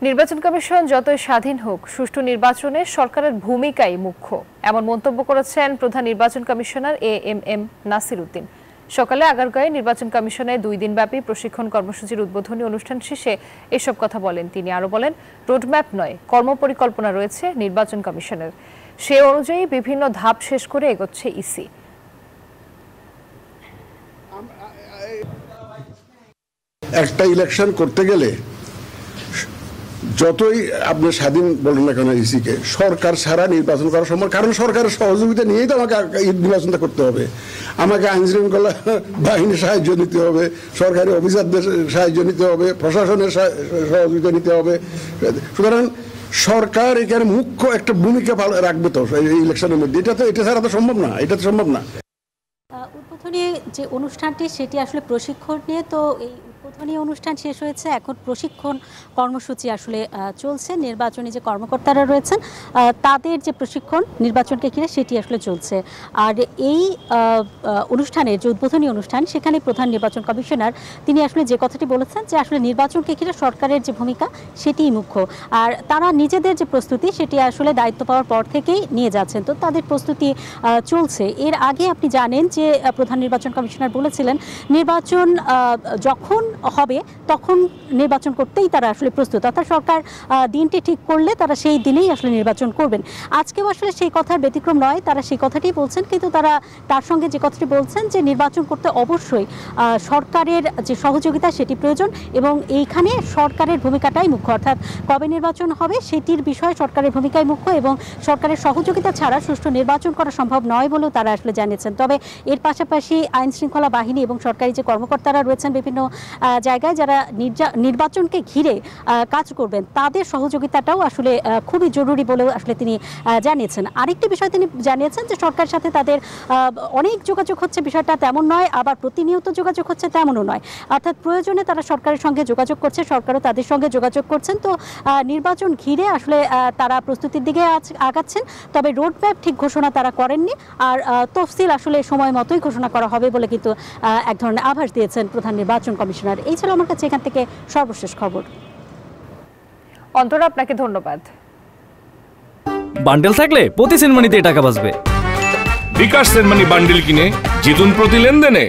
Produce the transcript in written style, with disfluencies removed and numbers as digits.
নির্বাচন কমিশন যতই স্বাধীন হোক, সুষ্ঠু নির্বাচনে সরকারের ভূমিকাই মুখ্য, এমন মন্তব্য করেছেন প্রধান নির্বাচন কমিশনার এএমএম নাসির উদ্দিন। সকালে আগারগাঁয়ে নির্বাচন কমিশনের 2 দিনব্যাপী প্রশিক্ষণ কর্মসূচির উদ্বোধনী অনুষ্ঠান শেষে এসব কথা বলেন তিনি। আরও বলেন, রোডম্যাপ নয়, কর্মপরিকল্পনা রয়েছে নির্বাচন কমিশনের। সে অনুযায়ী বিভিন্ন ধাপ শেষ করে এগোচ্ছে ইসি। একটা ইলেকশন করতে গেলে যতই আপনি স্বাধীন বলেন না কেন ইসিকে, সরকার ছাড়া নির্বাচন করা সম্ভব, কারণ সরকারের সহযোগিতা নিয়েই তো আমাকে নির্বাচনটা করতে হবে। আমাকে আইন শৃঙ্খলা বাহিনীর সাহায্য নিতে হবে, সরকারি অফিসারদের সাহায্য নিতে হবে, প্রশাসনের সহযোগিতা নিতে হবে। সুতরাং সরকার এখানে মুখ্য একটা ভূমিকা রাখবে তো এই ইলেকশনের মধ্যে। এটা ছাড়া তো সম্ভব না, এটা তো সম্ভব না। উদ্বোধনী যে অনুষ্ঠানটি সেটি আসলে প্রশিক্ষণ নিয়ে, তো এই উদ্বোধনী অনুষ্ঠান শেষ হয়েছে, এখন প্রশিক্ষণ কর্মসূচি আসলে চলছে। নির্বাচনী যে কর্মকর্তারা রয়েছেন তাদের যে প্রশিক্ষণ নির্বাচনকে ঘিরে সেটি আসলে চলছে। আর এই অনুষ্ঠানের যে উদ্বোধনী অনুষ্ঠান, সেখানে প্রধান নির্বাচন কমিশনার তিনি আসলে যে কথাটি বলেছেন যে আসলে নির্বাচনকে ঘিরে সরকারের যে ভূমিকা সেটিই মুখ্য, আর তারা নিজেদের যে প্রস্তুতি সেটি আসলে দায়িত্ব পাওয়ার পর থেকেই নিয়ে যাচ্ছেন, তো তাদের প্রস্তুতি চলছে। এর আগে আপনি জানেন যে প্রধান নির্বাচন কমিশনার বলেছিলেন নির্বাচন যখন হবে তখন নির্বাচন করতেই তারা আসলে প্রস্তুত, অর্থাৎ সরকার দিনটি ঠিক করলে তারা সেই দিনেই আসলে নির্বাচন করবেন। আজকেও আসলে সেই কথার ব্যতিক্রম নয়, তারা সেই কথাটি বলছেন, কিন্তু তারা তার সঙ্গে যে কথাটি বলছেন যে নির্বাচন করতে অবশ্যই সরকারের যে সহযোগিতা সেটি প্রয়োজন এবং এইখানে সরকারের ভূমিকাটাই মুখ্য, অর্থাৎ কবে নির্বাচন হবে সেটির বিষয়ে সরকারের ভূমিকাই মুখ্য এবং সরকারের সহযোগিতা ছাড়া সুষ্ঠু নির্বাচন করা সম্ভব নয় বলেও তারা আসলে জানিয়েছেন। তবে এর পাশাপাশি আইন শৃঙ্খলা বাহিনী এবং সরকারি যে কর্মকর্তারা রয়েছেন বিভিন্ন জায়গায় যারা নির্বাচনকে ঘিরে কাজ করবেন, তাদের সহযোগিতাটাও আসলে খুবই জরুরি বলেও আসলে তিনি জানিয়েছেন। আরেকটি বিষয় তিনি জানিয়েছেন যে সরকারের সাথে তাদের অনেক যোগাযোগ হচ্ছে, বিষয়টা তেমন নয়, আবার প্রতিনিয়ত যোগাযোগ হচ্ছে তেমনও নয়, অর্থাৎ প্রয়োজনে তারা সরকারের সঙ্গে যোগাযোগ করছে, সরকারও তাদের সঙ্গে যোগাযোগ করছেন। তো নির্বাচন ঘিরে আসলে তারা প্রস্তুতির দিকে আগাচ্ছেন, তবে রোডম্যাপ ঠিক ঘোষণা তারা করেননি, আর তফসিল আসলে সময় মতোই ঘোষণা করা হবে বলে কিন্তু এক ধরনের আভাস দিয়েছেন প্রধান নির্বাচন কমিশনার। এই ছিল আমার কাছে এখান থেকে সর্বশেষ খবর। অন্তরা, আপনাকে ধন্যবাদ। বান্ডেল থাকলে প্রতি সেনমানিতে টাকা বাঁচবে। বিকাশ সেনমানি বান্ডেল কিনে জিতুন প্রতি লেনদেনে।